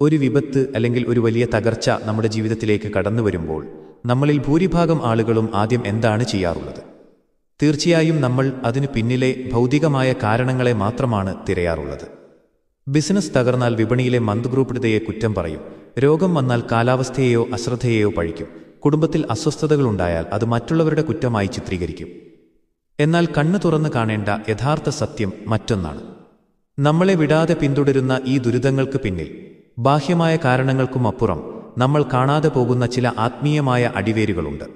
ഒരു വിപത്ത് അല്ലെങ്കിൽ ഒരു വലിയ തകർച്ച നമ്മുടെ ജീവിതത്തിലേക്ക് കടന്നു വരുമ്പോൾ നമ്മളിൽ ഭൂരിഭാഗം ആളുകളും ആദ്യം എന്താണ് ചെയ്യാറുള്ളത്? തീർച്ചയായും നമ്മൾ അതിനു പിന്നിലെ ഭൗതികമായ കാരണങ്ങളെ മാത്രമാണ് തിരയാറുള്ളത്. ബിസിനസ് തകർന്നാൽ വിപണിയിലെ മന്ദഗ്രൂപ്പിതയെ കുറ്റം പറയും. രോഗം വന്നാൽ കാലാവസ്ഥയെയോ അശ്രദ്ധയെയോ പഴിക്കും. കുടുംബത്തിൽ അസ്വസ്ഥതകളുണ്ടായാൽ അത് മറ്റുള്ളവരുടെ കുറ്റമായി ചിത്രീകരിക്കും. എന്നാൽ കണ്ണു തുറന്നു കാണേണ്ട യഥാർത്ഥ സത്യം മറ്റൊന്നാണ്. നമ്മളെ വിടാതെ പിന്തുടരുന്ന ഈ ദുരിതങ്ങൾക്ക് പിന്നിൽ ബാഹ്യമായ കാരണങ്ങൾക്കുമപ്പുറം നമ്മൾ കാണാതെ പോകുന്ന ചില ആത്മീയമായ അടിവേരുകളുണ്ട്.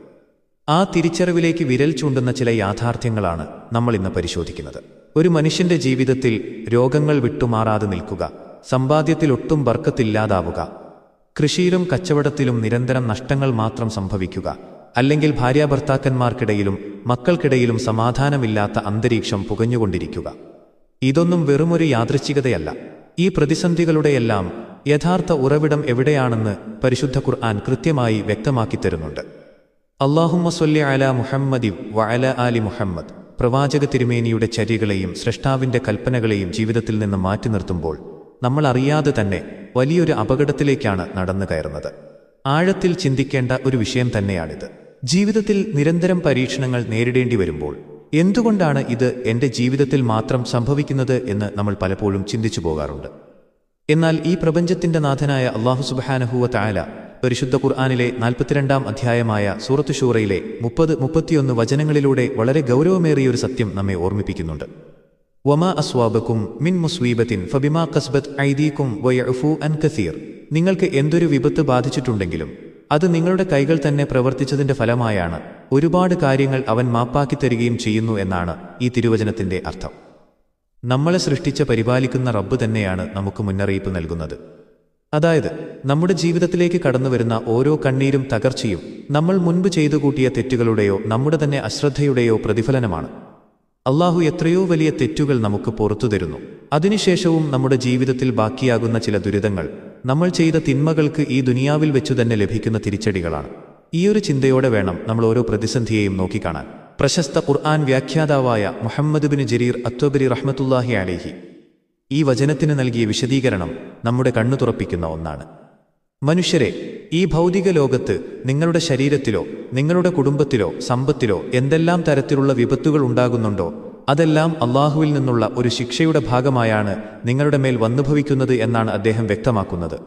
ആ തിരിച്ചറിവിലേക്ക് വിരൽ ചൂണ്ടുന്ന ചില യാഥാർത്ഥ്യങ്ങളാണ് നമ്മൾ ഇന്ന് പരിശോധിക്കുന്നത്. ഒരു മനുഷ്യന്റെ ജീവിതത്തിൽ രോഗങ്ങൾ വിട്ടുമാറാതെ നിൽക്കുക, സമ്പാദ്യത്തിൽ ഒട്ടും ബർക്കത്തില്ലാതാവുക, കൃഷിയിലും കച്ചവടത്തിലും നിരന്തരം നഷ്ടങ്ങൾ മാത്രം സംഭവിക്കുക, അല്ലെങ്കിൽ ഭാര്യാഭർത്താക്കന്മാർക്കിടയിലും മക്കൾക്കിടയിലും സമാധാനമില്ലാത്ത അന്തരീക്ഷം പുകഞ്ഞുകൊണ്ടിരിക്കുക. ഇതൊന്നും വെറുമൊരു യാദൃച്ഛികതയല്ല. ഈ പ്രതിസന്ധികളുടെയെല്ലാം യഥാർത്ഥ ഉറവിടം എവിടെയാണെന്ന് പരിശുദ്ധ ഖുർആൻ കൃത്യമായി വ്യക്തമാക്കി തരുന്നുണ്ട്. അല്ലാഹുമ്മ സ്വല്ലി അലാ മുഹമ്മദി വഅലാ ആലി മുഹമ്മദ്. പ്രവാചക തിരുമേനിയുടെ ചര്യകളെയും സ്രഷ്ടാവിൻ്റെ കൽപ്പനകളെയും ജീവിതത്തിൽ നിന്ന് മാറ്റി നിർത്തുമ്പോൾ നമ്മൾ അറിയാതെ തന്നെ വലിയൊരു അപകടത്തിലേക്കാണ് നടന്നു കയറുന്നത്. ആഴത്തിൽ ചിന്തിക്കേണ്ട ഒരു വിഷയം തന്നെയാണിത്. ജീവിതത്തിൽ നിരന്തരം പരീക്ഷണങ്ങൾ നേരിടേണ്ടി വരുമ്പോൾ എന്തുകൊണ്ടാണ് ഇത് എൻ്റെ ജീവിതത്തിൽ മാത്രം സംഭവിക്കുന്നത് എന്ന് നമ്മൾ പലപ്പോഴും ചിന്തിച്ചു പോകാറുണ്ട്. എന്നാൽ ഈ പ്രപഞ്ചത്തിൻ്റെ നാഥനായ അല്ലാഹു സുബ്ഹാനഹു വ തആല പരിശുദ്ധ ഖുർആനിലെ 42-ാം അധ്യായമായ സൂറത്തു ശൂറയിലെ 30-31 വചനങ്ങളിലൂടെ വളരെ ഗൗരവമേറിയൊരു സത്യം നമ്മെ ഓർമ്മിപ്പിക്കുന്നുണ്ട്. വമാ അസ്വാബകും മിൻ മുസ്വീബത്തിൻ ഫബിമാ കസ്ബത് ഐദീകും വയഅഫു അൻ കസീർ. നിങ്ങൾക്ക് എന്തൊരു വിപത്ത് ബാധിച്ചിട്ടുണ്ടെങ്കിലും അത് നിങ്ങളുടെ കൈകൾ തന്നെ പ്രവർത്തിച്ചതിൻ്റെ ഫലമായാണ്. ഒരുപാട് കാര്യങ്ങൾ അവൻ മാപ്പാക്കി തരികയും ചെയ്യുന്നു എന്നാണ് ഈ തിരുവചനത്തിൻ്റെ അർത്ഥം. നമ്മളെ സൃഷ്ടിച്ച പരിപാലിക്കുന്ന റബ്ബ് തന്നെയാണ് നമുക്ക് മുന്നറിയിപ്പ് നൽകുന്നത്. അതായത് നമ്മുടെ ജീവിതത്തിലേക്ക് കടന്നുവരുന്ന ഓരോ കണ്ണീരും തകർച്ചയും നമ്മൾ മുൻപ് ചെയ്തു കൂട്ടിയ തെറ്റുകളുടെയോ നമ്മുടെ തന്നെ അശ്രദ്ധയുടെയോ പ്രതിഫലനമാണ്. അള്ളാഹു എത്രയോ വലിയ തെറ്റുകൾ നമുക്ക് പുറത്തു തരുന്നു. അതിനുശേഷവും നമ്മുടെ ജീവിതത്തിൽ ബാക്കിയാകുന്ന ചില ദുരിതങ്ങൾ നമ്മൾ ചെയ്ത തിന്മകൾക്ക് ഈ ദുനിയാവിൽ വെച്ചു തന്നെ ലഭിക്കുന്ന തിരിച്ചടികളാണ്. ഈയൊരു ചിന്തയോടെ വേണം നമ്മൾ ഓരോ പ്രതിസന്ധിയെയും നോക്കിക്കാണാൻ. പ്രശസ്ത ഖുർആൻ വ്യാഖ്യാതാവായ മുഹമ്മദ് ബിൻ ജരീർ അത്വബരി റഹ്മത്തുല്ലാഹി അലൈഹി ഈ വചനത്തിന് നൽകിയ വിശദീകരണം നമ്മുടെ കണ്ണു തുറപ്പിക്കുന്ന ഒന്നാണ്. മനുഷ്യരെ, ഈ ഭൗതിക ലോകത്ത് നിങ്ങളുടെ ശരീരത്തിലോ നിങ്ങളുടെ കുടുംബത്തിലോ സമ്പത്തിലോ എന്തെല്ലാം തരത്തിലുള്ള വിപത്തുകൾ ഉണ്ടാകുന്നുണ്ടോ അതെല്ലാം അള്ളാഹുവിൽ നിന്നുള്ള ഒരു ശിക്ഷയുടെ ഭാഗമായാണ് നിങ്ങളുടെ മേൽ വന്നുഭവിക്കുന്നത് എന്നാണ് അദ്ദേഹം വ്യക്തമാക്കുന്നത്.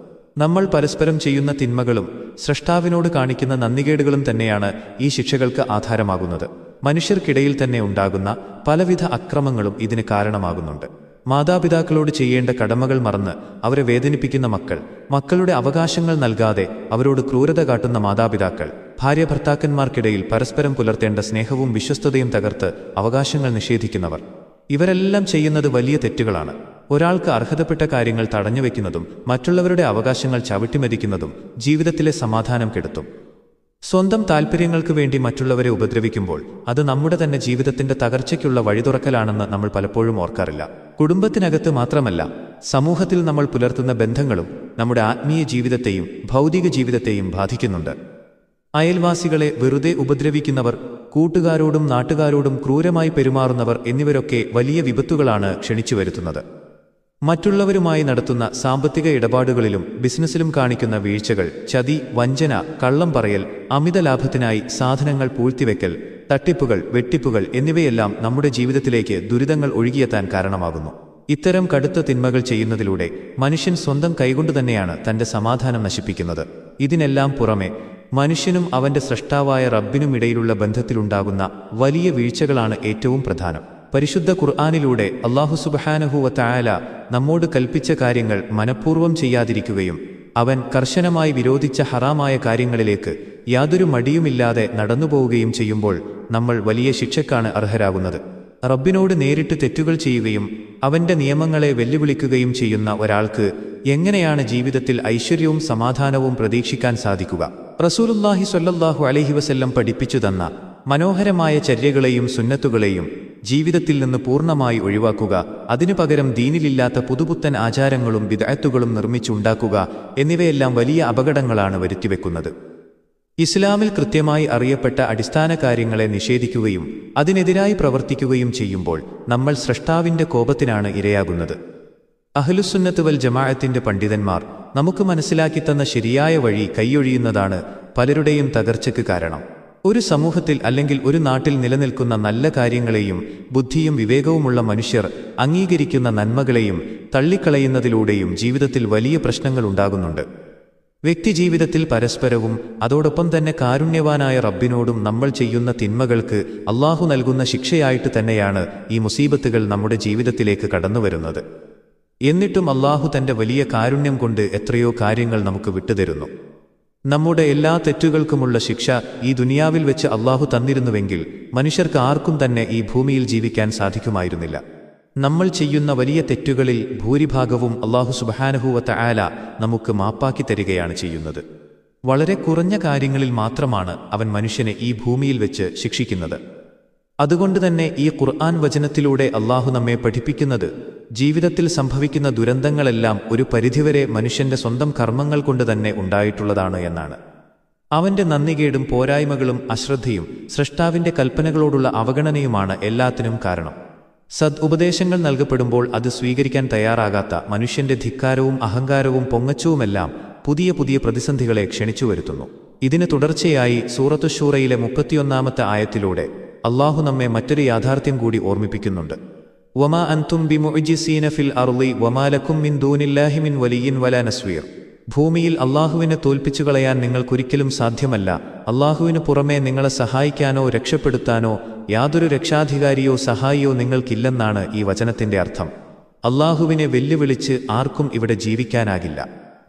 നമ്മൾ പരസ്പരം ചെയ്യുന്ന തിന്മകളും സ്രഷ്ടാവിനോട് കാണിക്കുന്ന നന്ദികേടുകളും തന്നെയാണ് ഈ ശിക്ഷകൾക്ക് ആധാരമാകുന്നത്. മനുഷ്യർക്കിടയിൽ തന്നെ ഉണ്ടാകുന്ന പലവിധ അക്രമങ്ങളും ഇതിന് കാരണമാകുന്നുണ്ട്. മാതാപിതാക്കളോട് ചെയ്യേണ്ട കടമകൾ മറന്ന് അവരെ വേദനിപ്പിക്കുന്ന മക്കൾ, മക്കളുടെ അവകാശങ്ങൾ നൽകാതെ അവരോട് ക്രൂരത കാട്ടുന്ന മാതാപിതാക്കൾ, ഭാര്യ ഭർത്താക്കന്മാർക്കിടയിൽ പരസ്പരം പുലർത്തേണ്ട സ്നേഹവും വിശ്വസ്തതയും തകർത്ത് അവകാശങ്ങൾ നിഷേധിക്കുന്നവർ, ഇവരെല്ലാം ചെയ്യുന്നത് വലിയ തെറ്റുകളാണ്. ഒരാൾക്ക് അർഹതപ്പെട്ട കാര്യങ്ങൾ തടഞ്ഞുവെക്കുന്നതും മറ്റുള്ളവരുടെ അവകാശങ്ങൾ ചവിട്ടിമെതിക്കുന്നതും ജീവിതത്തിലെ സമാധാനം കെടുത്തും. സ്വന്തം താൽപ്പര്യങ്ങൾക്ക് വേണ്ടി മറ്റുള്ളവരെ ഉപദ്രവിക്കുമ്പോൾ അത് നമ്മുടെ തന്നെ ജീവിതത്തിന്റെ തകർച്ചയ്ക്കുള്ള വഴി തുറക്കലാണെന്ന് നമ്മൾ പലപ്പോഴും ഓർക്കാറില്ല. കുടുംബത്തിനകത്ത് മാത്രമല്ല, സമൂഹത്തിൽ നമ്മൾ പുലർത്തുന്ന ബന്ധങ്ങളും നമ്മുടെ ആത്മീയ ജീവിതത്തെയും ഭൗതിക ജീവിതത്തെയും ബാധിക്കുന്നുണ്ട്. അയൽവാസികളെ വെറുതെ ഉപദ്രവിക്കുന്നവർ, കൂട്ടുകാരോടും നാട്ടുകാരോടും ക്രൂരമായി പെരുമാറുന്നവർ എന്നിവരൊക്കെ വലിയ വിപത്തുകളാണ് ക്ഷണിച്ചു വരുത്തുന്നത്. മറ്റുള്ളവരുമായി നടത്തുന്ന സാമ്പത്തിക ഇടപാടുകളിലും ബിസിനസ്സിലും കാണിക്കുന്ന വീഴ്ചകൾ, ചതി, വഞ്ചന, കള്ളം പറയൽ, അമിത ലാഭത്തിനായി സാധനങ്ങൾ പൂഴ്ത്തിവെക്കൽ, തട്ടിപ്പുകൾ, വെട്ടിപ്പുകൾ എന്നിവയെല്ലാം നമ്മുടെ ജീവിതത്തിലേക്ക് ദുരിതങ്ങൾ ഒഴുകിയെത്താൻ കാരണമാകുന്നു. ഇത്തരം കടുത്ത തിന്മകൾ ചെയ്യുന്നതിലൂടെ മനുഷ്യൻ സ്വന്തം കൈകൊണ്ടു തന്നെയാണ് തന്റെ സമാധാനം നശിപ്പിക്കുന്നത്. ഇതിനെല്ലാം പുറമെ മനുഷ്യനും അവന്റെ സ്രഷ്ടാവായ റബ്ബിനും ഇടയിലുള്ള ബന്ധത്തിലുണ്ടാകുന്ന വലിയ വീഴ്ചകളാണ് ഏറ്റവും പ്രധാനം. പരിശുദ്ധ ഖുർആനിലൂടെ അല്ലാഹു സുബ്ഹാനഹു വ തആല നമ്മോട് കൽപ്പിച്ച കാര്യങ്ങൾ മനഃപൂർവ്വം ചെയ്യാതിരിക്കുകയും അവൻ കർശനമായി വിരോധിച്ച ഹറാമായ കാര്യങ്ങളിലേക്ക് യാതൊരു മടിയുമില്ലാതെ നടന്നുപോവുകയും ചെയ്യുമ്പോൾ നമ്മൾ വലിയ ശിക്ഷക്കാണ് അർഹരാകുന്നത്. റബ്ബിനോട് നേരിട്ട് തെറ്റുകൾ ചെയ്യുകയും അവന്റെ നിയമങ്ങളെ വെല്ലുവിളിക്കുകയും ചെയ്യുന്ന ഒരാൾക്ക് എങ്ങനെയാണ് ജീവിതത്തിൽ ഐശ്വര്യവും സമാധാനവും പ്രതീക്ഷിക്കാൻ സാധിക്കുക? റസൂലുള്ളാഹി സ്വല്ലല്ലാഹു അലൈഹി വസല്ലം പഠിപ്പിച്ചു തന്ന മനോഹരമായ ചര്യകളെയും സുന്നത്തുകളെയും ജീവിതത്തിൽ നിന്ന് പൂർണ്ണമായി ഒഴിവാക്കുക, അതിനു പകരം ദീനിലില്ലാത്ത പുതുപുത്തൻ ആചാരങ്ങളും ബിദ്അത്തുകളും നിർമ്മിച്ചുണ്ടാക്കുക എന്നിവയെല്ലാം വലിയ അപകടങ്ങളാണ് വരുത്തിവെക്കുന്നത്. ഇസ്ലാമിൽ കൃത്യമായി അറിയപ്പെട്ട അടിസ്ഥാന കാര്യങ്ങളെ നിഷേധിക്കുകയും അതിനെതിരായി പ്രവർത്തിക്കുകയും ചെയ്യുമ്പോൾ നമ്മൾ സ്രഷ്ടാവിൻ്റെ കോപത്തിനാണ് ഇരയാകുന്നത്. അഹ്ലുസുന്നത്ത് വൽ ജമാഅത്തിന്റെ പണ്ഡിതന്മാർ നമുക്ക് മനസ്സിലാക്കിത്തന്ന ശരിയായ വഴി കൈയൊഴിയുന്നതാണ് പലരുടെയും തകർച്ചയ്ക്ക് കാരണം. ഒരു സമൂഹത്തിൽ അല്ലെങ്കിൽ ഒരു നാട്ടിൽ നിലനിൽക്കുന്ന നല്ല കാര്യങ്ങളെയും ബുദ്ധിയും വിവേകവുമുള്ള മനുഷ്യർ അംഗീകരിക്കുന്ന നന്മകളെയും തള്ളിക്കളയുന്നതിലൂടെയും ജീവിതത്തിൽ വലിയ പ്രശ്നങ്ങൾ ഉണ്ടാകുന്നുണ്ട്. വ്യക്തിജീവിതത്തിൽ പരസ്പരവും അതോടൊപ്പം തന്നെ കാരുണ്യവാനായ റബ്ബിനോടും നമ്മൾ ചെയ്യുന്ന തിന്മകൾക്ക് അള്ളാഹു നൽകുന്ന ശിക്ഷയായിട്ട് തന്നെയാണ് ഈ മുസീബത്തുകൾ നമ്മുടെ ജീവിതത്തിലേക്ക് കടന്നുവരുന്നത്. എന്നിട്ടും അള്ളാഹു തന്റെ വലിയ കാരുണ്യം കൊണ്ട് എത്രയോ കാര്യങ്ങൾ നമുക്ക് വിട്ടുതരുന്നു. നമ്മുടെ എല്ലാ തെറ്റുകൾക്കുമുള്ള ശിക്ഷ ഈ ദുനിയാവിൽ വെച്ച് അള്ളാഹു തന്നിരുന്നുവെങ്കിൽ മനുഷ്യർക്ക് ആർക്കും തന്നെ ഈ ഭൂമിയിൽ ജീവിക്കാൻ സാധിക്കുമായിരുന്നില്ല. നമ്മൾ ചെയ്യുന്ന വലിയ തെറ്റുകളിൽ ഭൂരിഭാഗവും അള്ളാഹു സുബ്ഹാനഹു വ തആല നമുക്ക് മാപ്പാക്കി തരികയാണ് ചെയ്യുന്നത്. വളരെ കുറഞ്ഞ കാര്യങ്ങളിൽ മാത്രമാണ് അവൻ മനുഷ്യനെ ഈ ഭൂമിയിൽ വെച്ച് ശിക്ഷിക്കുന്നത്. അതുകൊണ്ട് തന്നെ ഈ ഖുർആൻ വചനത്തിലൂടെ അള്ളാഹു നമ്മെ പഠിപ്പിക്കുന്നത് ജീവിതത്തിൽ സംഭവിക്കുന്ന ദുരന്തങ്ങളെല്ലാം ഒരു പരിധിവരെ മനുഷ്യന്റെ സ്വന്തം കർമ്മങ്ങൾ കൊണ്ട് തന്നെ ഉണ്ടായിട്ടുള്ളതാണ് എന്നാണ്. അവന്റെ നന്ദികേടും പോരായ്മകളും അശ്രദ്ധയും സൃഷ്ടാവിന്റെ കൽപ്പനകളോടുള്ള അവഗണനയുമാണ് എല്ലാത്തിനും കാരണം. ഉപദേശങ്ങൾ നൽകപ്പെടുമ്പോൾ അത് സ്വീകരിക്കാൻ തയ്യാറാകാത്ത മനുഷ്യന്റെ ധിക്കാരവും അഹങ്കാരവും പൊങ്ങച്ചവുമെല്ലാം പുതിയ പുതിയ പ്രതിസന്ധികളെ ക്ഷണിച്ചു വരുത്തുന്നു. ഇതിന് തുടർച്ചയായി സൂറത്തു ശൂറയിലെ 31-ാമത്തെ ആയത്തിലൂടെ അള്ളാഹു നമ്മെ മറ്റൊരു യാഥാർത്ഥ്യം കൂടി ഓർമ്മിപ്പിക്കുന്നുണ്ട്. വമാ അൻതും ബിമുഅ്ജിസീന ഫിൽ അർളി വമാ ലക്കും മിൻ ദൂനില്ലാഹി മിൻ വലിയ്യിൻ വലാ നസ്വീർ. ഭൂമിയിൽ അള്ളാഹുവിനെ തോൽപ്പിച്ചു കളയാൻ നിങ്ങൾക്കൊരിക്കലും സാധ്യമല്ല. അള്ളാഹുവിന് പുറമേ നിങ്ങളെ സഹായിക്കാനോ രക്ഷപ്പെടുത്താനോ യാതൊരു രക്ഷാധികാരിയോ സഹായിയോ നിങ്ങൾക്കില്ലെന്നാണ് ഈ വചനത്തിന്റെ അർത്ഥം. അള്ളാഹുവിനെ വെല്ലുവിളിച്ച് ആർക്കും ഇവിടെ ജീവിക്കാനാകില്ല.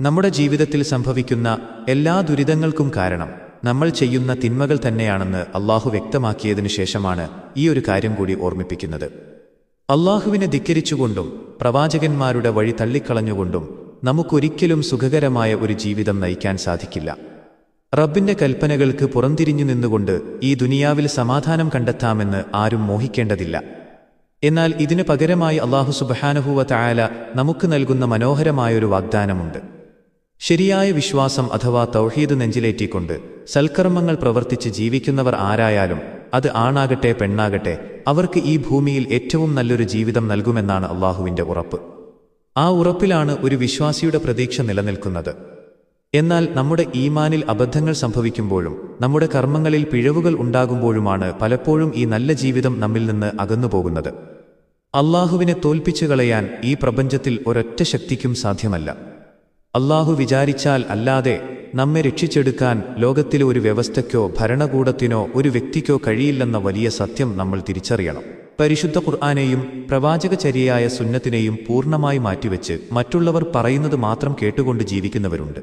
നമ്മുടെ ജീവിതത്തിൽ സംഭവിക്കുന്ന എല്ലാ ദുരിതങ്ങൾക്കും കാരണം നമ്മൾ ചെയ്യുന്ന തിന്മകൾ തന്നെയാണെന്ന് അള്ളാഹു വ്യക്തമാക്കിയതിനു ശേഷമാണ് ഈ ഒരു കാര്യം കൂടി ഓർമ്മിപ്പിക്കുന്നത്. അള്ളാഹുവിനെ ധിക്കരിച്ചുകൊണ്ടും പ്രവാചകന്മാരുടെ വഴി തള്ളിക്കളഞ്ഞുകൊണ്ടും നമുക്കൊരിക്കലും സുഖകരമായ ഒരു ജീവിതം നയിക്കാൻ സാധിക്കില്ല. റബ്ബിന്റെ കൽപ്പനകൾക്ക് പുറംതിരിഞ്ഞു നിന്നുകൊണ്ട് ഈ ദുനിയാവിൽ സമാധാനം കണ്ടെത്താമെന്ന് ആരും മോഹിക്കേണ്ടതില്ല. എന്നാൽ ഇതിനു പകരമായി അള്ളാഹു സുബ്ഹാനഹു വ തആല നമുക്ക് നൽകുന്ന മനോഹരമായൊരു വാഗ്ദാനമുണ്ട്. ശരിയായ വിശ്വാസം അഥവാ തൗഹീദ് നെഞ്ചിലേറ്റിക്കൊണ്ട് സൽക്കർമ്മങ്ങൾ പ്രവർത്തിച്ച് ജീവിക്കുന്നവർ ആരായാലും, അത് ആണാകട്ടെ പെണ്ണാകട്ടെ, അവർക്ക് ഈ ഭൂമിയിൽ ഏറ്റവും നല്ലൊരു ജീവിതം നൽകുമെന്നാണ് അള്ളാഹുവിന്റെ ഉറപ്പ്. ആ ഉറപ്പിലാണ് ഒരു വിശ്വാസിയുടെ പ്രതീക്ഷ നിലനിൽക്കുന്നത്. എന്നാൽ നമ്മുടെ ഈമാനിൽ അബദ്ധങ്ങൾ സംഭവിക്കുമ്പോഴും നമ്മുടെ കർമ്മങ്ങളിൽ പിഴവുകൾ ഉണ്ടാകുമ്പോഴുമാണ് പലപ്പോഴും ഈ നല്ല ജീവിതം നമ്മിൽ നിന്ന് അകന്നുപോകുന്നത്. അള്ളാഹുവിനെ തോൽപ്പിച്ചു കളയാൻ ഈ പ്രപഞ്ചത്തിൽ ഒരൊറ്റ ശക്തിക്കും സാധ്യമല്ല. അള്ളാഹു വിചാരിച്ചാൽ അല്ലാതെ നമ്മെ രക്ഷിച്ചെടുക്കാൻ ലോകത്തിലെ ഒരു വ്യവസ്ഥയ്ക്കോ ഭരണകൂടത്തിനോ ഒരു വ്യക്തിക്കോ കഴിയില്ലെന്ന വലിയ സത്യം നമ്മൾ തിരിച്ചറിയണം. പരിശുദ്ധ ഖുർആനെയും പ്രവാചകചര്യയായ സുന്നത്തിനെയും പൂർണ്ണമായി മാറ്റിവെച്ച് മറ്റുള്ളവർ പറയുന്നത് മാത്രം കേട്ടുകൊണ്ട് ജീവിക്കുന്നവരുണ്ട്.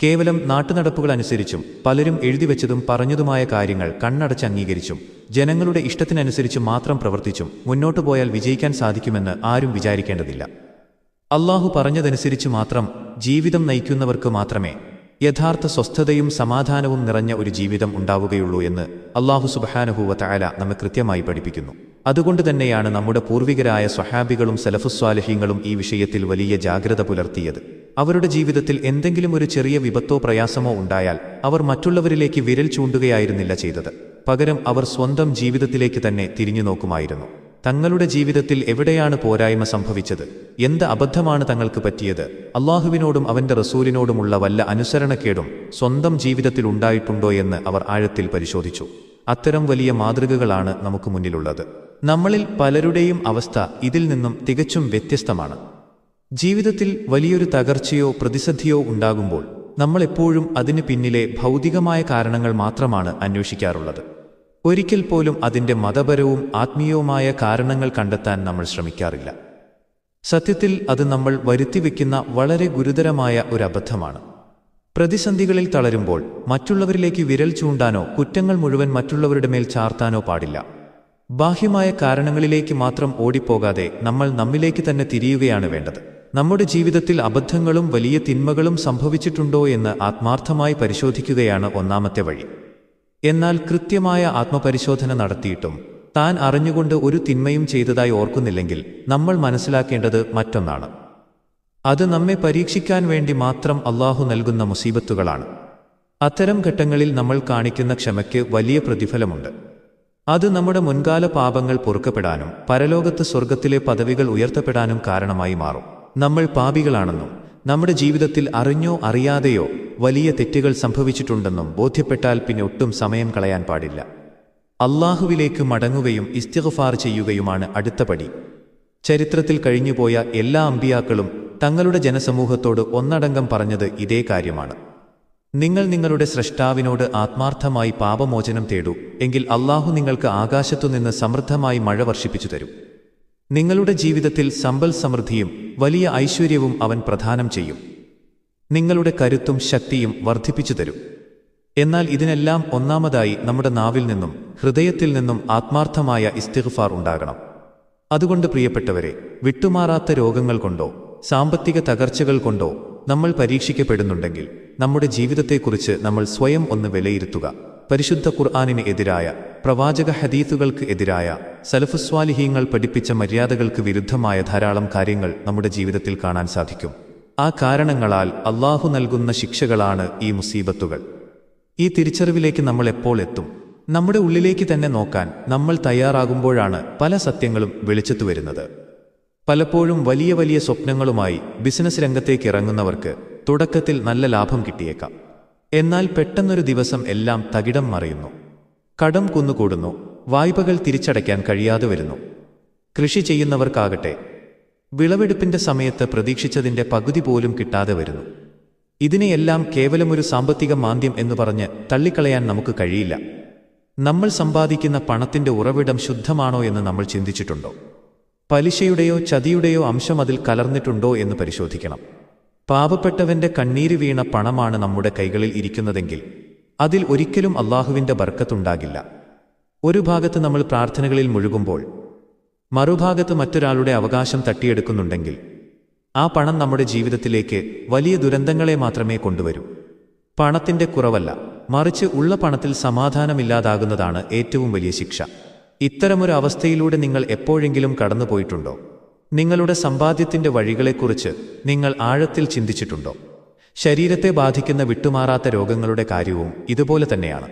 കേവലം നാട്ടുനടപ്പുകൾ അനുസരിച്ചും പലരും എഴുതിവെച്ചതും പറഞ്ഞതുമായ കാര്യങ്ങൾ കണ്ണടച്ച് അംഗീകരിച്ചും ജനങ്ങളുടെ ഇഷ്ടത്തിനനുസരിച്ച് മാത്രം പ്രവർത്തിച്ചും മുന്നോട്ടു പോയാൽ വിജയിക്കാൻ സാധിക്കുമെന്ന് ആരും വിചാരിക്കേണ്ടതില്ല. അള്ളാഹു പറഞ്ഞതനുസരിച്ച് മാത്രം ജീവിതം നയിക്കുന്നവർക്ക് മാത്രമേ യഥാർത്ഥ സ്വസ്ഥതയും സമാധാനവും നിറഞ്ഞ ഒരു ജീവിതം ഉണ്ടാവുകയുള്ളൂ എന്ന് അള്ളാഹു സുബ്ഹാനഹു വ തആല നമ്മെ കൃത്യമായി പഠിപ്പിക്കുന്നു. അതുകൊണ്ട് തന്നെയാണ് നമ്മുടെ പൂർവികരായ സ്വഹാബികളും സലഫുസ്വാലിഹീങ്ങളും ഈ വിഷയത്തിൽ വലിയ ജാഗ്രത പുലർത്തിയത്. അവരുടെ ജീവിതത്തിൽ എന്തെങ്കിലും ഒരു ചെറിയ വിപത്തോ പ്രയാസമോ ഉണ്ടായാൽ അവർ മറ്റുള്ളവരിലേക്ക് വിരൽ ചൂണ്ടുകയായിരുന്നില്ല ചെയ്തത്. പകരം അവർ സ്വന്തം ജീവിതത്തിലേക്ക് തന്നെ തിരിഞ്ഞു നോക്കുമായിരുന്നു. തങ്ങളുടെ ജീവിതത്തിൽ എവിടെയാണ് പോരായ്മ സംഭവിച്ചത്, എന്ത് അബദ്ധമാണ് തങ്ങൾക്ക് പറ്റിയത്, അള്ളാഹുവിനോടും അവന്റെ റസൂലിനോടുമുള്ള വല്ല അനുസരണക്കേടും സ്വന്തം ജീവിതത്തിൽ ഉണ്ടായിട്ടുണ്ടോ എന്ന് അവർ ആഴത്തിൽ പരിശോധിച്ചു. അത്തരം വലിയ മാതൃകകളാണ് നമുക്ക് മുന്നിലുള്ളത്. നമ്മളിൽ പലരുടെയും അവസ്ഥ ഇതിൽ നിന്നും തികച്ചും വ്യത്യസ്തമാണ്. ജീവിതത്തിൽ വലിയൊരു തകർച്ചയോ പ്രതിസന്ധിയോ ഉണ്ടാകുമ്പോൾ നമ്മൾ എപ്പോഴും അതിന് പിന്നിലെ ഭൗതികമായ കാരണങ്ങൾ മാത്രമാണ് അന്വേഷിക്കാറുള്ളത്. ഒരിക്കൽ പോലും അതിൻ്റെ മതപരവും ആത്മീയവുമായ കാരണങ്ങൾ കണ്ടെത്താൻ നമ്മൾ ശ്രമിക്കാറില്ല. സത്യത്തിൽ അത് നമ്മൾ വരുത്തിവെക്കുന്ന വളരെ ഗുരുതരമായ ഒരു അബദ്ധമാണ്. പ്രതിസന്ധികളിൽ തളരുമ്പോൾ മറ്റുള്ളവരിലേക്ക് വിരൽ ചൂണ്ടാനോ കുറ്റങ്ങൾ മുഴുവൻ മറ്റുള്ളവരുടെ മേൽ ചാർത്താനോ പാടില്ല. ബാഹ്യമായ കാരണങ്ങളിലേക്ക് മാത്രം ഓടിപ്പോകാതെ നമ്മൾ നമ്മിലേക്ക് തന്നെ തിരിയുകയാണ് വേണ്ടത്. നമ്മുടെ ജീവിതത്തിൽ അബദ്ധങ്ങളും വലിയ തിന്മകളും സംഭവിച്ചിട്ടുണ്ടോ എന്ന് ആത്മാർത്ഥമായി പരിശോധിക്കുകയാണ് ഒന്നാമത്തെ വഴി. എന്നാൽ കൃത്യമായ ആത്മപരിശോധന നടത്തിയിട്ടും താൻ അറിഞ്ഞുകൊണ്ട് ഒരു തിന്മയും ചെയ്തതായി ഓർക്കുന്നില്ലെങ്കിൽ നമ്മൾ മനസ്സിലാക്കേണ്ടത് മറ്റൊന്നാണ്. അത് നമ്മെ പരീക്ഷിക്കാൻ വേണ്ടി മാത്രം അള്ളാഹു നൽകുന്ന മുസീബത്തുകളാണ്. അത്തരം ഘട്ടങ്ങളിൽ നമ്മൾ കാണിക്കുന്ന ക്ഷമയ്ക്ക് വലിയ പ്രതിഫലമുണ്ട്. അത് നമ്മുടെ മുൻകാല പാപങ്ങൾ പൊറുക്കപ്പെടാനും പരലോകത്ത് സ്വർഗത്തിലെ പദവികൾ ഉയർത്തപ്പെടാനും കാരണമായി മാറും. നമ്മൾ പാപികളാണെന്നും നമ്മുടെ ജീവിതത്തിൽ അറിഞ്ഞോ അറിയാതെയോ വലിയ തെറ്റുകൾ സംഭവിച്ചിട്ടുണ്ടെന്നും ബോധ്യപ്പെട്ടാൽ പിന്നെ ഒട്ടും സമയം കളയാൻ പാടില്ല. അല്ലാഹുവിലേക്ക് മടങ്ങുകയും ഇസ്തിഗ്ഫാർ ചെയ്യുകയുമാണ് അടുത്ത പടി. ചരിത്രത്തിൽ കഴിഞ്ഞുപോയ എല്ലാ അമ്പിയാക്കളും തങ്ങളുടെ ജനസമൂഹത്തോട് ഒന്നടങ്കം പറഞ്ഞത് ഇതേ കാര്യമാണ്. നിങ്ങൾ നിങ്ങളുടെ സ്രഷ്ടാവിനോട് ആത്മാർത്ഥമായി പാപമോചനം തേടൂ, എങ്കിൽ അല്ലാഹു നിങ്ങൾക്ക് ആകാശത്തുനിന്ന് സമൃദ്ധമായി മഴ വർഷിപ്പിച്ചു തരും. നിങ്ങളുടെ ജീവിതത്തിൽ സമ്പൽ സമൃദ്ധിയും വലിയ ഐശ്വര്യവും അവൻ പ്രദാനം ചെയ്യും. നിങ്ങളുടെ കരുത്തും ശക്തിയും വർദ്ധിപ്പിച്ചു തരും. എന്നാൽ ഇതിനെല്ലാം ഒന്നാമതായി നമ്മുടെ നാവിൽ നിന്നും ഹൃദയത്തിൽ നിന്നും ആത്മാർത്ഥമായ ഇസ്തിഗ്ഫാർ ഉണ്ടാകണം. അതുകൊണ്ട് പ്രിയപ്പെട്ടവരെ, വിട്ടുമാറാത്ത രോഗങ്ങൾ കൊണ്ടോ സാമ്പത്തിക തകർച്ചകൾ കൊണ്ടോ നമ്മൾ പരീക്ഷിക്കപ്പെടുന്നുണ്ടെങ്കിൽ നമ്മുടെ ജീവിതത്തെക്കുറിച്ച് നമ്മൾ സ്വയം ഒന്ന് വിലയിരുത്തുക. പരിശുദ്ധ ഖുർആനിന് എതിരായ, പ്രവാചക ഹദീസുകൾക്ക് എതിരായ, സലഫുസ്വാലിഹീങ്ങൾ പഠിപ്പിച്ച മര്യാദകൾക്ക് വിരുദ്ധമായ ധാരാളം കാര്യങ്ങൾ നമ്മുടെ ജീവിതത്തിൽ കാണാൻ സാധിക്കും. ആ കാരണങ്ങളാൽ അല്ലാഹു നൽകുന്ന ശിക്ഷകളാണ് ഈ മുസീബത്തുകൾ. ഈ തിരിച്ചറിവിലേക്ക് നമ്മൾ എപ്പോൾ എത്തും? നമ്മുടെ ഉള്ളിലേക്ക് തന്നെ നോക്കാൻ നമ്മൾ തയ്യാറാകുമ്പോഴാണ് പല സത്യങ്ങളും വെളിച്ചത്തു വരുന്നത്. പലപ്പോഴും വലിയ വലിയ സ്വപ്നങ്ങളുമായി ബിസിനസ് രംഗത്തേക്ക് ഇറങ്ങുന്നവർക്ക് തുടക്കത്തിൽ നല്ല ലാഭം കിട്ടിയേക്കാം. എന്നാൽ പെട്ടെന്നൊരു ദിവസം എല്ലാം തകിടം മറിയുന്നു. കടം കുന്നുകൂടുന്നു, വായ്പകൾ തിരിച്ചടയ്ക്കാൻ കഴിയാതെ വരുന്നു. കൃഷി ചെയ്യുന്നവർക്കാകട്ടെ വിളവെടുപ്പിന്റെ സമയത്ത് പ്രതീക്ഷിച്ചതിന്റെ പകുതി പോലും കിട്ടാതെ വരുന്നു. ഇതിനെയെല്ലാം കേവലമൊരു സാമ്പത്തിക മാന്ദ്യം എന്ന് പറഞ്ഞ് തള്ളിക്കളയാൻ നമുക്ക് കഴിയില്ല. നമ്മൾ സമ്പാദിക്കുന്ന പണത്തിന്റെ ഉറവിടം ശുദ്ധമാണോ എന്ന് നമ്മൾ ചിന്തിച്ചിട്ടുണ്ടോ? പലിശയുടെയോ ചതിയുടെയോ അംശം അതിൽ കലർന്നിട്ടുണ്ടോ എന്ന് പരിശോധിക്കണം. പാവപ്പെട്ടവന്റെ കണ്ണീര് വീണ പണമാണ് നമ്മുടെ കൈകളിൽ ഇരിക്കുന്നതെങ്കിൽ അതിൽ ഒരിക്കലും അല്ലാഹുവിന്റെ ബർക്കത്തുണ്ടാകില്ല. ഒരു ഭാഗത്ത് നമ്മൾ പ്രാർത്ഥനകളിൽ മുഴുകുമ്പോൾ മറുഭാഗത്ത് മറ്റൊരാളുടെ അവകാശം തട്ടിയെടുക്കുന്നുണ്ടെങ്കിൽ ആ പണം നമ്മുടെ ജീവിതത്തിലേക്ക് വലിയ ദുരന്തങ്ങളെ മാത്രമേ കൊണ്ടുവരൂ. പണത്തിന്റെ കുറവല്ല, മറിച്ച് ഉള്ള പണത്തിൽ സമാധാനമില്ലാതാകുന്നതാണ് ഏറ്റവും വലിയ ശിക്ഷ. ഇത്തരമൊരു അവസ്ഥയിലൂടെ നിങ്ങൾ എപ്പോഴെങ്കിലും കടന്നുപോയിട്ടുണ്ടോ? നിങ്ങളുടെ സമ്പാദ്യത്തിന്റെ വഴികളെക്കുറിച്ച് നിങ്ങൾ ആഴത്തിൽ ചിന്തിച്ചിട്ടുണ്ടോ? ശരീരത്തെ ബാധിക്കുന്ന വിട്ടുമാറാത്ത രോഗങ്ങളുടെ കാര്യവും ഇതുപോലെ തന്നെയാണ്.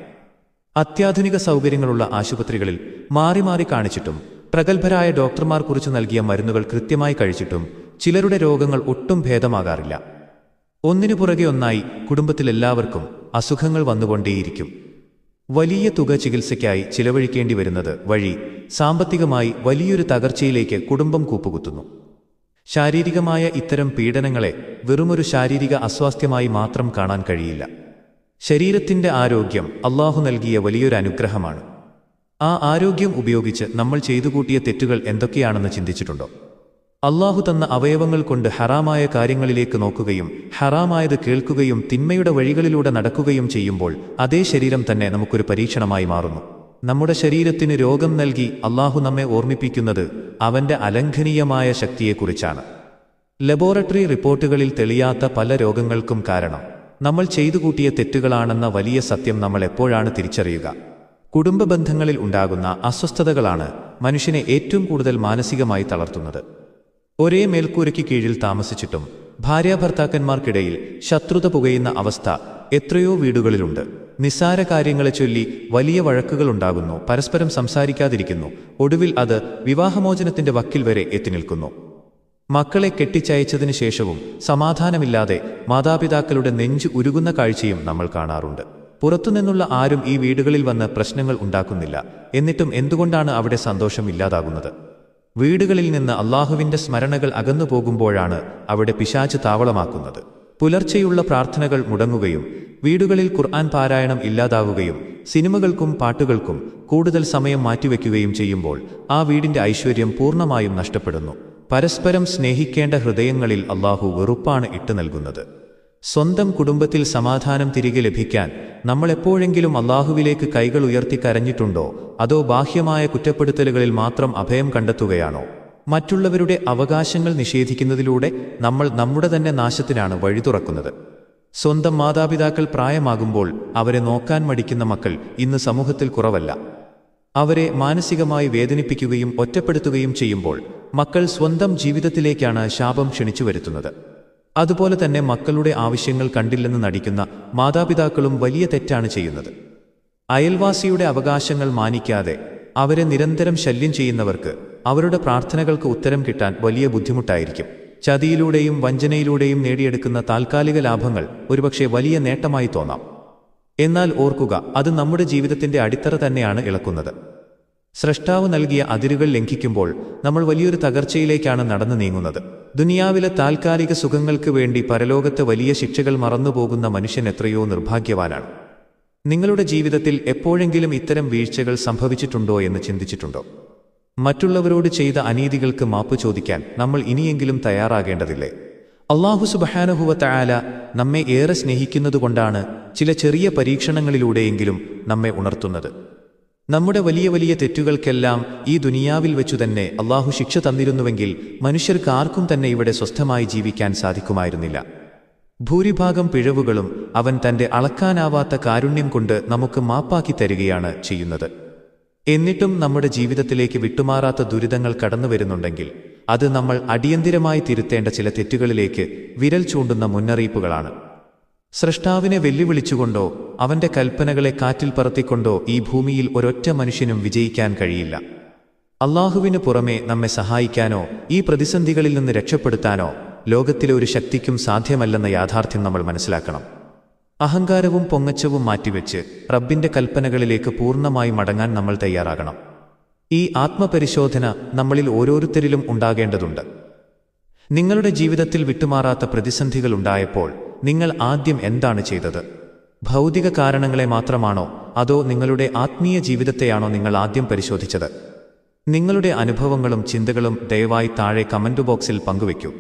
അത്യാധുനിക സൗകര്യങ്ങളുള്ള ആശുപത്രികളിൽ മാറി മാറി കാണിച്ചിട്ടും പ്രഗത്ഭരായ ഡോക്ടർമാർ കുറിച്ചു നൽകിയ മരുന്നുകൾ കൃത്യമായി കഴിച്ചിട്ടും ചിലരുടെ രോഗങ്ങൾ ഒട്ടും ഭേദമാകാറില്ല. ഒന്നിനു പുറകെ ഒന്നായി കുടുംബത്തിലെല്ലാവർക്കും അസുഖങ്ങൾ വന്നുകൊണ്ടേയിരിക്കും. വലിയ തുക ചികിത്സയ്ക്കായി ചിലവഴിക്കേണ്ടി വരുന്നത് വഴി സാമ്പത്തികമായി വലിയൊരു തകർച്ചയിലേക്ക് കുടുംബം കൂപ്പുകുത്തുന്നു. ശാരീരികമായ ഇത്തരം പീഡനങ്ങളെ വെറുമൊരു ശാരീരിക അസ്വാസ്ഥ്യമായി മാത്രം കാണാൻ കഴിയില്ല. ശരീരത്തിന്റെ ആരോഗ്യം അല്ലാഹു നൽകിയ വലിയൊരു അനുഗ്രഹമാണ്. ആ ആരോഗ്യം ഉപയോഗിച്ച് നമ്മൾ ചെയ്തുകൂട്ടിയ തെറ്റുകൾ എന്തൊക്കെയാണെന്ന് ചിന്തിച്ചിട്ടുണ്ടോ? അല്ലാഹു തന്ന അവയവങ്ങൾ കൊണ്ട് ഹറാമായ കാര്യങ്ങളിലേക്ക് നോക്കുകയും ഹറാമായത് കേൾക്കുകയും തിന്മയുടെ വഴികളിലൂടെ നടക്കുകയും ചെയ്യുമ്പോൾ അതേ ശരീരം തന്നെ നമുക്കൊരു പരീക്ഷണമായി മാറുന്നു. നമ്മുടെ ശരീരത്തിന് രോഗം നൽകി അല്ലാഹു നമ്മെ ഓർമ്മിപ്പിക്കുന്നത് അവന്റെ അലംഘനീയമായ ശക്തിയെക്കുറിച്ചാണ്. ലബോറട്ടറി റിപ്പോർട്ടുകളിൽ തെളിയാത്ത പല രോഗങ്ങൾക്കും കാരണം നമ്മൾ ചെയ്തുകൂട്ടിയ തെറ്റുകളാണെന്ന വലിയ സത്യം നമ്മൾ എപ്പോഴാണ് തിരിച്ചറിയുക? കുടുംബ ബന്ധങ്ങളിൽ ഉണ്ടാകുന്ന അസ്വസ്ഥതകളാണ് മനുഷ്യനെ ഏറ്റവും കൂടുതൽ മാനസികമായി തളർത്തുന്നത്. ഒരേ മേൽക്കൂരയ്ക്ക് കീഴിൽ താമസിച്ചിട്ടും ഭാര്യാഭർത്താക്കന്മാർക്കിടയിൽ ശത്രുത പുകയുന്ന അവസ്ഥ എത്രയോ വീടുകളിലുണ്ട്. നിസ്സാര കാര്യങ്ങളെ ചൊല്ലി വലിയ വഴക്കുകളുണ്ടാകുന്നു, പരസ്പരം സംസാരിക്കാതിരിക്കുന്നു, ഒടുവിൽ അത് വിവാഹമോചനത്തിന്റെ വക്കിൽ വരെ എത്തിനിൽക്കുന്നു. മക്കളെ കെട്ടിച്ചയച്ചതിനു ശേഷവും സമാധാനമില്ലാതെ മാതാപിതാക്കളുടെ നെഞ്ചു ഉരുകുന്ന കാഴ്ചയും നമ്മൾ കാണാറുണ്ട്. പുറത്തുനിന്നുള്ള ആരും ഈ വീടുകളിൽ വന്ന് പ്രശ്നങ്ങൾ ഉണ്ടാക്കുന്നില്ല. എന്നിട്ടും എന്തുകൊണ്ടാണ് അവിടെ സന്തോഷം ഇല്ലാതാകുന്നത്? വീടുകളിൽ നിന്ന് അല്ലാഹുവിന്റെ സ്മരണകൾ അകന്നു പോകുമ്പോഴാണ് അവിടെ പിശാച് താവളമാക്കുന്നത്. പുലർച്ചെയുള്ള പ്രാർത്ഥനകൾ മുടങ്ങുകയും വീടുകളിൽ ഖുർആൻ പാരായണം ഇല്ലാതാവുകയും സിനിമകൾക്കും പാട്ടുകൾക്കും കൂടുതൽ സമയം മാറ്റിവെക്കുകയും ചെയ്യുമ്പോൾ ആ വീടിന്റെ ഐശ്വര്യം പൂർണ്ണമായും നഷ്ടപ്പെടുന്നു. പരസ്പരം സ്നേഹിക്കേണ്ട ഹൃദയങ്ങളിൽ അല്ലാഹു വെറുപ്പാണ് ഇട്ടു നൽകുന്നത്. സ്വന്തം കുടുംബത്തിൽ സമാധാനം തിരികെ ലഭിക്കാൻ നമ്മൾ എപ്പോഴെങ്കിലും അല്ലാഹുവിലേക്ക് കൈകൾ ഉയർത്തി കരഞ്ഞിട്ടുണ്ടോ? അതോ ബാഹ്യമായ കുറ്റപ്പെടുത്തലുകളിൽ മാത്രം അഭയം കണ്ടെത്തുകയാണോ? മറ്റുള്ളവരുടെ അവകാശങ്ങൾ നിഷേധിക്കുന്നതിലൂടെ നമ്മൾ നമ്മുടെ തന്നെ നാശത്തിനാണ് വഴി തുറക്കുന്നത്. സ്വന്തം മാതാപിതാക്കൾ പ്രായമാകുമ്പോൾ അവരെ നോക്കാൻ മടിക്കുന്ന മക്കൾ ഇന്ന് സമൂഹത്തിൽ കുറവല്ല. അവരെ മാനസികമായി വേദനിപ്പിക്കുകയും ഒറ്റപ്പെടുത്തുകയും ചെയ്യുമ്പോൾ മക്കൾ സ്വന്തം ജീവിതത്തിലേക്കാണ് ശാപം ക്ഷണിച്ചു വരുത്തുന്നത്. അതുപോലെ തന്നെ മക്കളുടെ ആവശ്യങ്ങൾ കണ്ടില്ലെന്ന് നടിക്കുന്ന മാതാപിതാക്കളും വലിയ തെറ്റാണ് ചെയ്യുന്നത്. അയൽവാസിയുടെ അവകാശങ്ങൾ മാനിക്കാതെ അവരെ നിരന്തരം ശല്യം ചെയ്യുന്നവർക്ക് അവരുടെ പ്രാർത്ഥനകൾക്ക് ഉത്തരം കിട്ടാൻ വലിയ ബുദ്ധിമുട്ടായിരിക്കും. ചതിയിലൂടെയും വഞ്ചനയിലൂടെയും നേടിയെടുക്കുന്ന താൽക്കാലിക ലാഭങ്ങൾ ഒരുപക്ഷെ വലിയ നേട്ടമായി തോന്നാം. എന്നാൽ ഓർക്കുക, അത് നമ്മുടെ ജീവിതത്തിന്റെ അടിത്തറ തന്നെയാണ് ഇളക്കുന്നത്. സ്രഷ്ടാവ് നൽകിയ അതിരുകൾ ലംഘിക്കുമ്പോൾ നമ്മൾ വലിയൊരു തകർച്ചയിലേക്കാണ് നടന്നു നീങ്ങുന്നത്. ദുനിയാവിലെ താൽക്കാലിക സുഖങ്ങൾക്ക് വേണ്ടി പരലോകത്ത് വലിയ ശിക്ഷകൾ മറന്നുപോകുന്ന മനുഷ്യൻ എത്രയോ നിർഭാഗ്യവാനാണ്. നിങ്ങളുടെ ജീവിതത്തിൽ എപ്പോഴെങ്കിലും ഇത്തരം വീഴ്ചകൾ സംഭവിച്ചിട്ടുണ്ടോ എന്ന് ചിന്തിച്ചിട്ടുണ്ടോ? മറ്റുള്ളവരോട് ചെയ്ത അനീതികൾക്ക് മാപ്പ് ചോദിക്കാൻ നമ്മൾ ഇനിയെങ്കിലും തയ്യാറാകേണ്ടതില്ലേ? അല്ലാഹു സുബ്ഹാനഹു വ തആല നമ്മെ ഏറെ സ്നേഹിക്കുന്നതുകൊണ്ടാണ് ചില ചെറിയ പരീക്ഷണങ്ങളിലൂടെയെങ്കിലും നമ്മെ ഉണർത്തുന്നത്. നമ്മുടെ വലിയ വലിയ തെറ്റുകൾക്കെല്ലാം ഈ ദുനിയാവിൽ വെച്ചുതന്നെ അല്ലാഹു ശിക്ഷ തന്നിരുന്നുവെങ്കിൽ മനുഷ്യർക്ക് ആർക്കും തന്നെ ഇവിടെ സ്വസ്ഥമായി ജീവിക്കാൻ സാധിക്കുമായിരുന്നില്ല. ഭൂരിഭാഗം പിഴവുകളും അവൻ തന്റെ അളക്കാനാവാത്ത കാരുണ്യം കൊണ്ട് നമുക്ക് മാപ്പാക്കി തരികയാണ് ചെയ്യുന്നത്. എന്നിട്ടും നമ്മുടെ ജീവിതത്തിലേക്ക് വിട്ടുമാറാത്ത ദുരിതങ്ങൾ കടന്നു വരുന്നുണ്ടെങ്കിൽ അത് നമ്മൾ അടിയന്തിരമായി തിരുത്തേണ്ട ചില തെറ്റുകളിലേക്ക് വിരൽ ചൂണ്ടുന്ന മുന്നറിയിപ്പുകളാണ്. സ്രഷ്ടാവിനെ വെല്ലുവിളിച്ചുകൊണ്ടോ അവന്റെ കൽപ്പനകളെ കാറ്റിൽ പറത്തിക്കൊണ്ടോ ഈ ഭൂമിയിൽ ഒരൊറ്റ മനുഷ്യനും വിജയിക്കാൻ കഴിയില്ല. അല്ലാഹുവിനു പുറമെ നമ്മെ സഹായിക്കാനോ ഈ പ്രതിസന്ധികളിൽ നിന്ന് രക്ഷപ്പെടുത്താനോ ലോകത്തിലെ ഒരു ശക്തിക്കും സാധ്യമല്ലെന്ന യാഥാർത്ഥ്യം നമ്മൾ മനസ്സിലാക്കണം. അഹങ്കാരവും പൊങ്ങച്ചവും മാറ്റിവെച്ച് റബ്ബിന്റെ കൽപ്പനകളിലേക്ക് പൂർണ്ണമായി മടങ്ങാൻ നമ്മൾ തയ്യാറാകണം. ഈ ആത്മപരിശോധന നമ്മളിൽ ഓരോരുത്തരിലും ഉണ്ടാകേണ്ടതുണ്ട്. നിങ്ങളുടെ ജീവിതത്തിൽ വിട്ടുമാറാത്ത പ്രതിസന്ധികൾ ഉണ്ടായപ്പോൾ നിങ്ങൾ ആദ്യം എന്താണ് ചെയ്തത്? ഭൗതിക കാരണങ്ങളെ മാത്രമാണോ അതോ നിങ്ങളുടെ ആത്മീയ ജീവിതത്തെയാണോ നിങ്ങൾ ആദ്യം പരിശോധിച്ചത്? നിങ്ങളുടെ അനുഭവങ്ങളും ചിന്തകളും ദയവായി താഴെ കമന്റ് ബോക്സിൽ പങ്കുവെക്കൂ.